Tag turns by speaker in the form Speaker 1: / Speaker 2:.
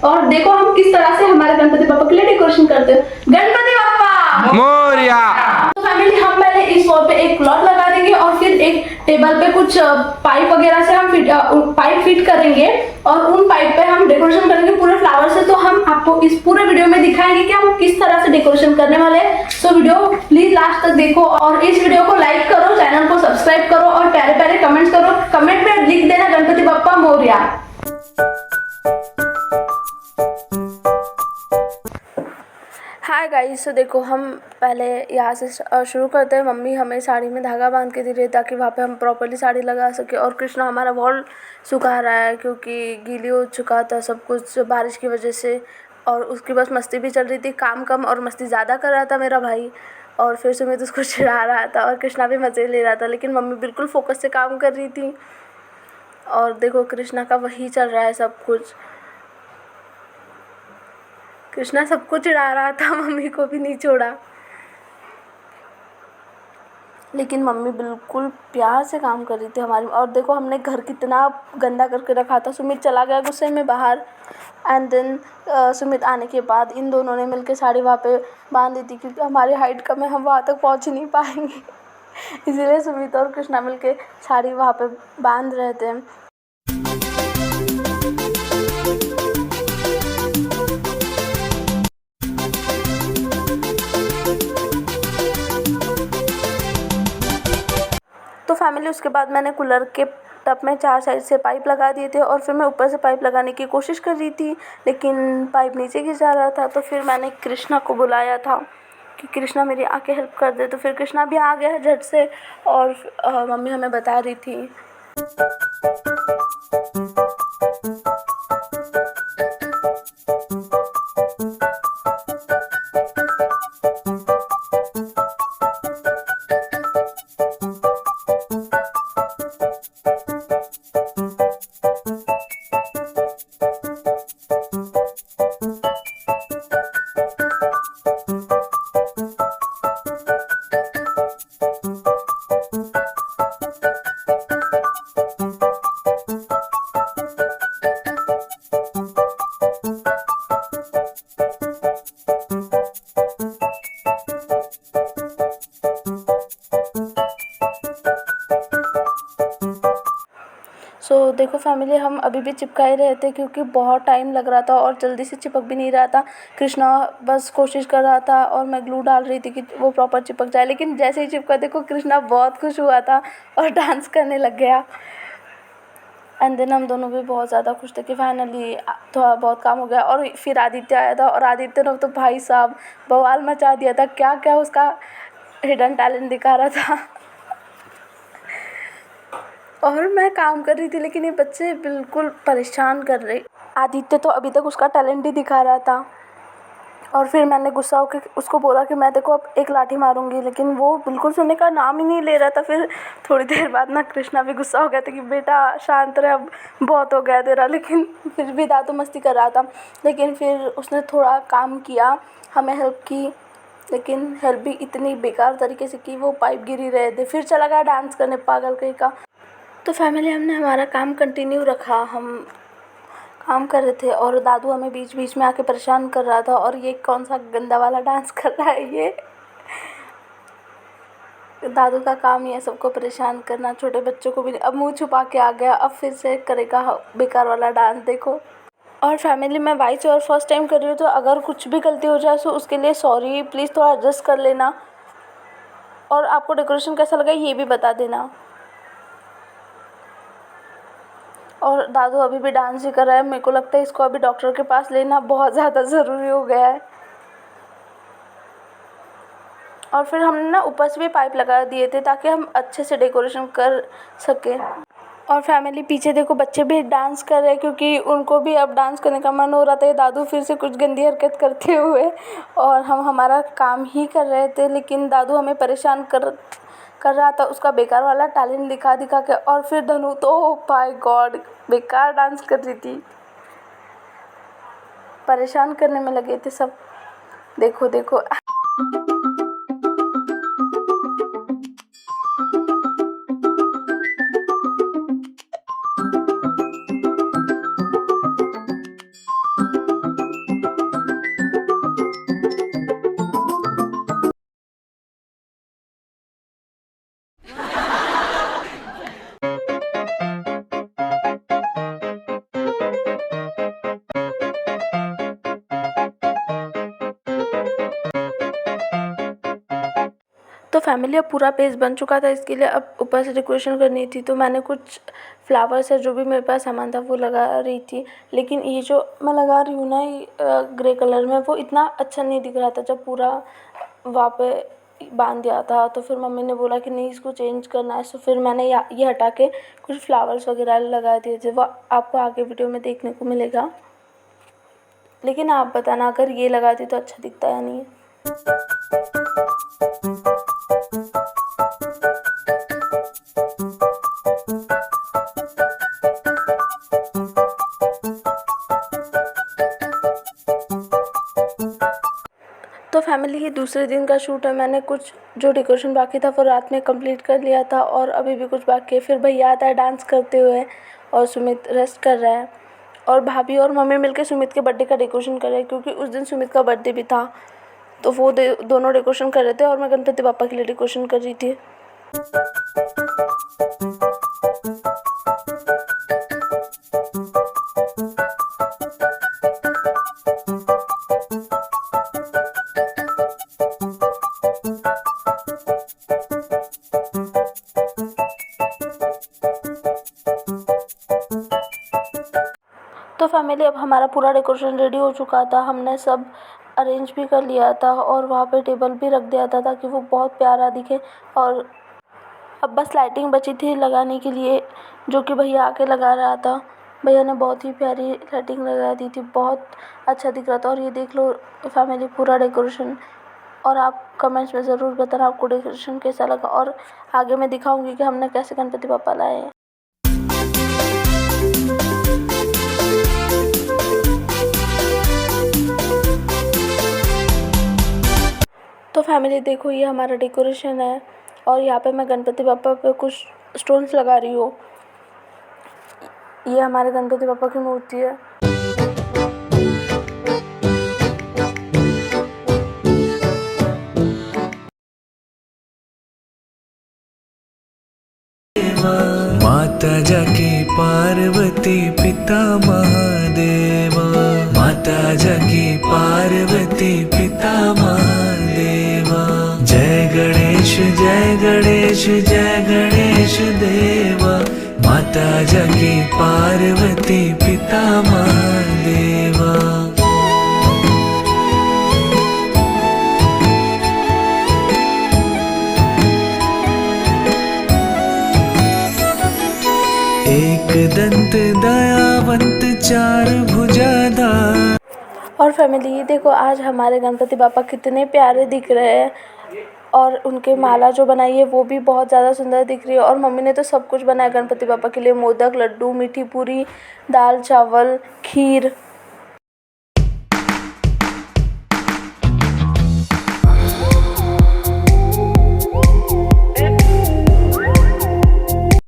Speaker 1: और देखो हम किस तरह से हमारे गणपति बापा के लिए डेकोरेशन करते हैं। गणपति बापा
Speaker 2: मोरिया।
Speaker 1: तो फैमिली हम पहले इस वॉल पे एक क्लॉथ लगा देंगे और फिर एक टेबल पे कुछ पाइप वगैरह से हम पाइप फिट करेंगे और उन पाइप पे हम डेकोरेशन करेंगे पूरे फ्लावर से। तो हम आपको इस पूरे वीडियो में दिखाएंगे कि हम किस तरह से डेकोरेशन करने वाले हैं। तो वीडियो प्लीज लास्ट तक देखो और इस वीडियो को लाइक करो, चैनल को सब्सक्राइब करो और प्यारे प्यारे कमेंट्स करो। कमेंट में लिख देना गणपति बापा मोरया। हाय गाइस, तो देखो हम पहले यहाँ से शुरू करते हैं। मम्मी हमें साड़ी में धागा बांध के दे रही है ताकि वहाँ पे हम प्रॉपर्ली साड़ी लगा सके। और कृष्णा हमारा वॉल सुखा रहा है क्योंकि गीली हो चुका था सब कुछ बारिश की वजह से। और उसकी बस मस्ती भी चल रही थी, काम कम और मस्ती ज़्यादा कर रहा था मेरा भाई। और फिर सुमित उसको चिढ़ा रहा था और कृष्णा भी मज़े ले रहा था, लेकिन मम्मी बिल्कुल फोकस से काम कर रही थी। और देखो कृष्णा का वही चल रहा है सब कुछ। कृष्णा सबको चिढ़ा रहा था, मम्मी को भी नहीं छोड़ा। लेकिन मम्मी बिल्कुल प्यार से काम कर रही थी हमारी। और देखो हमने घर कितना गंदा करके रखा था। सुमित चला गया गुस्से में बाहर एंड देन सुमित आने के बाद इन दोनों ने मिलकर साड़ी वहाँ पे बांध दी थी क्योंकि हमारी हाइट कम है, हम वहाँ तक पहुँच नहीं पाएंगे। इसीलिए सुमित और कृष्णा मिलके साड़ी वहाँ पे बांध रहे थे। तो फैमिली उसके बाद मैंने कूलर के टब में 4 साइड से पाइप लगा दिए थे और फिर मैं ऊपर से पाइप लगाने की कोशिश कर रही थी, लेकिन पाइप नीचे गिर जा रहा था। तो फिर मैंने कृष्णा को बुलाया था कि कृष्णा मेरी आके हेल्प कर दे। तो फिर कृष्णा भी आ गया झट से और मम्मी हमें बता रही थी। सो देखो फैमिली हम अभी भी चिपका ही रहे थे क्योंकि बहुत टाइम लग रहा था और जल्दी से चिपक भी नहीं रहा था। कृष्णा बस कोशिश कर रहा था और मैं ग्लू डाल रही थी कि वो प्रॉपर चिपक जाए, लेकिन जैसे ही चिपका देखो कृष्णा बहुत खुश हुआ था और डांस करने लग गया। एंड देन हम दोनों भी बहुत ज़्यादा खुश थे कि फाइनली थोड़ा बहुत काम हो गया। और फिर आदित्य आया था और आदित्य ने तो भाई साहब बवाल मचा दिया था, क्या क्या उसका हिडन टैलेंट दिखा रहा था। और मैं काम कर रही थी लेकिन ये बच्चे बिल्कुल परेशान कर रहे। आदित्य तो अभी तक उसका टैलेंट ही दिखा रहा था। और फिर मैंने गुस्सा होकर उसको बोला कि मैं देखो अब एक लाठी मारूंगी, लेकिन वो बिल्कुल सुनने का नाम ही नहीं ले रहा था। फिर थोड़ी देर बाद ना कृष्णा भी गुस्सा हो गया था कि बेटा शांत रहे, अब बहुत हो गया तेरा। लेकिन फिर भी दादू मस्ती कर रहा था, लेकिन फिर उसने थोड़ा काम किया, हमें हेल्प की, लेकिन हेल्प भी इतनी बेकार तरीके से की वो पाइप गिर ही रहे थे। फिर चला गया डांस करने पागल कहीं का। तो फैमिली हमने हमारा काम कंटिन्यू रखा, हम काम कर रहे थे और दादू हमें बीच बीच में आके परेशान कर रहा था। और ये कौन सा गंदा वाला डांस कर रहा है, ये दादू का काम ही है सबको परेशान करना, छोटे बच्चों को भी। अब मुंह छुपा के आ गया, अब फिर से करेगा बेकार वाला डांस देखो। और फैमिली मैं वाइस और फर्स्ट टाइम कर रही हूँ, तो अगर कुछ भी गलती हो जाए तो उसके लिए सॉरी, प्लीज़ थोड़ा एडजस्ट कर लेना। और आपको डेकोरेशन कैसा लगा ये भी बता देना। और दादू अभी भी डांस ही कर रहा है, मेरे को लगता है इसको अभी डॉक्टर के पास लेना बहुत ज़्यादा ज़रूरी हो गया है। और फिर हमने ना ऊपर से भी पाइप लगा दिए थे ताकि हम अच्छे से डेकोरेशन कर सकें। और फैमिली पीछे देखो बच्चे भी डांस कर रहे हैं क्योंकि उनको भी अब डांस करने का मन हो रहा था। दादू फिर से कुछ गंदी हरकत करते हुए, और हम हमारा काम ही कर रहे थे, लेकिन दादू हमें परेशान कर रहा था उसका बेकार वाला टैलेंट दिखा दिखा के। और फिर धनु तो बाय गॉड बेकार डांस कर रही थी, परेशान करने में लगे थे सब। देखो देखो तो फैमिली अब पूरा पेज बन चुका था, इसके लिए अब ऊपर से डेकोरेशन करनी थी, तो मैंने कुछ फ्लावर्स है जो भी मेरे पास सामान था वो लगा रही थी। लेकिन ये जो मैं लगा रही हूँ ना, ये ग्रे कलर में, वो इतना अच्छा नहीं दिख रहा था जब पूरा वहाँ पे बांध दिया था। तो फिर मम्मी ने बोला कि नहीं, इसको चेंज करना है। तो फिर मैंने ये हटा के कुछ फ्लावर्स वगैरह लगा दिए थे, वो आपको आगे वीडियो में देखने को मिलेगा। लेकिन आप बताना अगर ये लगाती तो अच्छा दिखता या नहीं। तो फैमिली ये दूसरे दिन का शूट है। मैंने कुछ जो डेकोरेशन बाकी था वो रात में कंप्लीट कर लिया था और अभी भी कुछ बाकी है। फिर भैया आता है डांस करते हुए और सुमित रेस्ट कर रहा है और भाभी और मम्मी मिलकर सुमित के बर्थडे का डेकोरेशन कर रहे हैं, क्योंकि उस दिन सुमित का बर्थडे भी था। तो वो दोनों डेकोरेशन कर रहे थे और मैं गणपति पापा के लिए डेकोरेशन कर रही थी। तो फैमिली अब हमारा पूरा डेकोरेशन रेडी हो चुका था। हमने सब अरेंज भी कर लिया था और वहाँ पे टेबल भी रख दिया था ताकि वो बहुत प्यारा दिखे। और अब बस लाइटिंग बची थी लगाने के लिए, जो कि भैया आके लगा रहा था। भैया ने बहुत ही प्यारी लाइटिंग लगा दी थी, बहुत अच्छा दिख रहा था। और ये देख लो फैमिली पूरा डेकोरेशन। और आप कमेंट्स में ज़रूर बताना आपको डेकोरेशन कैसा लगा, और आगे मैं दिखाऊंगी कि हमने कैसे गणपति पापा लाए हैं। तो फैमिली देखो, ये हमारा डेकोरेशन है और यहाँ पे मैं गणपति पापा पे कुछ स्टोन्स लगा रही हूँ। ये हमारे गणपति पापा की मूर्ति है।
Speaker 2: माता जाके पार्वती पिता महादेवा, माता जाके पार्वती पिता महादेवा। जय गणेश जय गणेश जय गणेश देवा, माता जाके पार्वती पिता महादेवा। एक दंत दयावंत चार भुजाधार।
Speaker 1: और फैमिली ये देखो, आज हमारे गणपति पापा कितने प्यारे दिख रहे हैं और उनके माला जो बनाई है वो भी बहुत ज़्यादा सुंदर दिख रही है। और मम्मी ने तो सब कुछ बनाया गणपति पापा के लिए, मोदक, लड्डू, मीठी पूरी, दाल चावल, खीर।